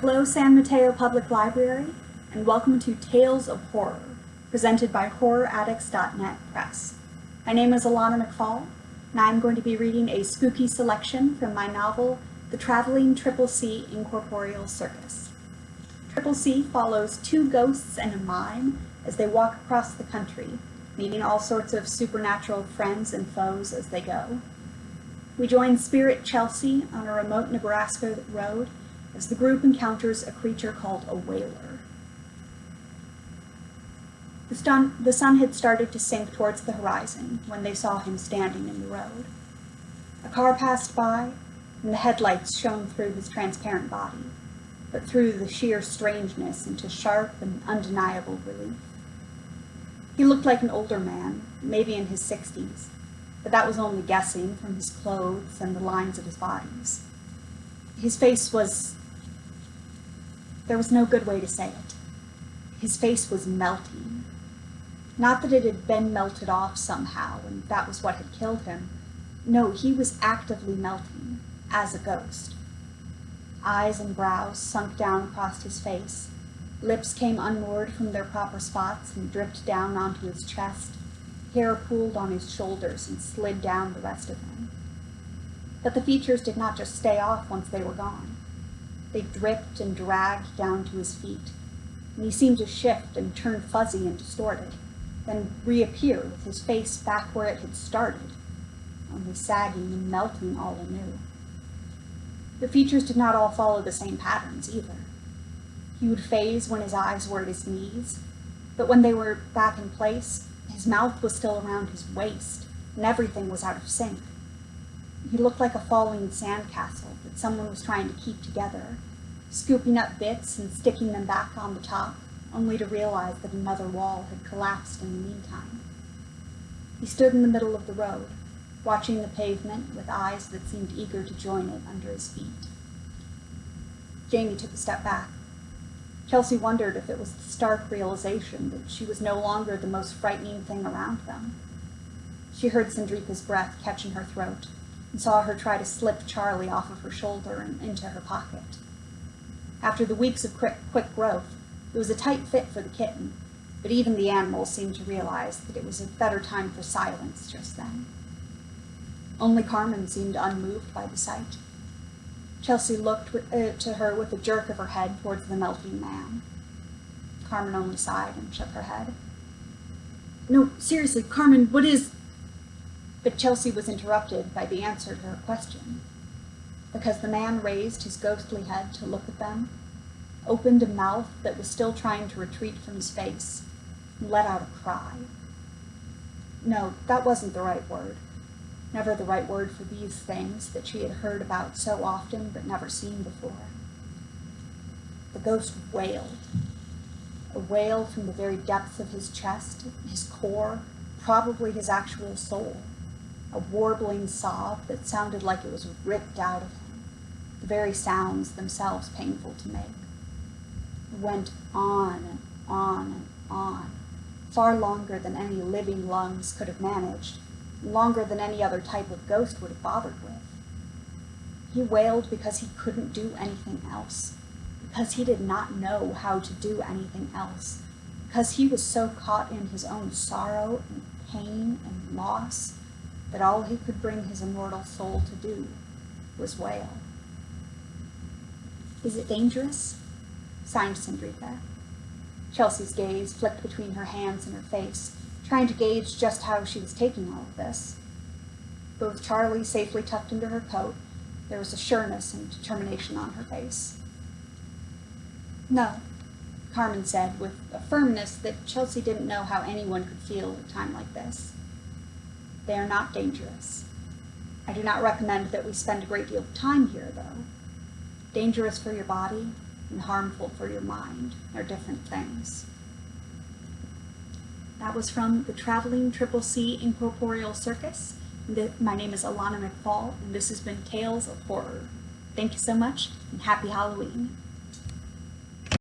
Hello, San Mateo Public Library, and welcome to Tales of Horror, presented by HorrorAddicts.net Press. My name is Alanna McFall, and I'm going to be reading a spooky selection from my novel, The Traveling C Incorporeal Circus. C follows two ghosts and a mime as they walk across the country, meeting all sorts of supernatural friends and foes as they go. We join Spirit Chelsea on a remote Nebraska road as the group encounters a creature called a whaler. The sun had started to sink towards the horizon when they saw him standing in the road. A car passed by, and the headlights shone through his transparent body, but threw the sheer strangeness into sharp and undeniable relief. He looked like an older man, maybe in his 60s, but that was only guessing from his clothes and the lines of his bodies. His face was... There was no good way to say it. His face was melting. Not that it had been melted off somehow, and that was what had killed him. No, he was actively melting, as a ghost. Eyes and brows sunk down across his face. Lips came unmoored from their proper spots and dripped down onto his chest. Hair pooled on his shoulders and slid down the rest of him. But the features did not just stay off once they were gone. They dripped and dragged down to his feet, and he seemed to shift and turn fuzzy and distorted, then reappear with his face back where it had started, only sagging and melting all anew. The features did not all follow the same patterns either. He would phase when his eyes were at his knees, but when they were back in place, his mouth was still around his waist, and everything was out of sync. He looked like a falling sandcastle that someone was trying to keep together, scooping up bits and sticking them back on the top, only to realize that another wall had collapsed in the meantime. He stood in the middle of the road, watching the pavement with eyes that seemed eager to join it under his feet. Jamie took a step back. Chelsea wondered if it was the stark realization that she was no longer the most frightening thing around them. She heard Sandrika's breath catch in her throat, and saw her try to slip Charlie off of her shoulder and into her pocket. After the weeks of quick growth, it was a tight fit for the kitten, but even the animal seemed to realize that it was a better time for silence just then. Only Carmen seemed unmoved by the sight. Chelsea looked to her with a jerk of her head towards the melting man. Carmen only sighed and shook her head. "No, seriously, Carmen, what is..." But Chelsea was interrupted by the answer to her question, because the man raised his ghostly head to look at them, opened a mouth that was still trying to retreat from his face, and let out a cry. No, that wasn't the right word. Never the right word for these things that she had heard about so often but never seen before. The ghost wailed. A wail from the very depths of his chest, his core, probably his actual soul. A warbling sob that sounded like it was ripped out of him, the very sounds themselves painful to make. It went on and on and on, far longer than any living lungs could have managed, longer than any other type of ghost would have bothered with. He wailed because he couldn't do anything else, because he did not know how to do anything else, because he was so caught in his own sorrow and pain and loss that all he could bring his immortal soul to do was wail. "Is it dangerous?" signed Sandrika. Chelsea's gaze flicked between her hands and her face, trying to gauge just how she was taking all of this. But with Charlie safely tucked into her coat, there was a sureness and determination on her face. "No," Carmen said with a firmness that Chelsea didn't know how anyone could feel at a time like this. "They are not dangerous. I do not recommend that we spend a great deal of time here, though. Dangerous for your body and harmful for your mind are different things." That was from The Traveling C Incorporeal Circus. My name is Alanna McFall, and this has been Tales of Horror. Thank you so much, and happy Halloween.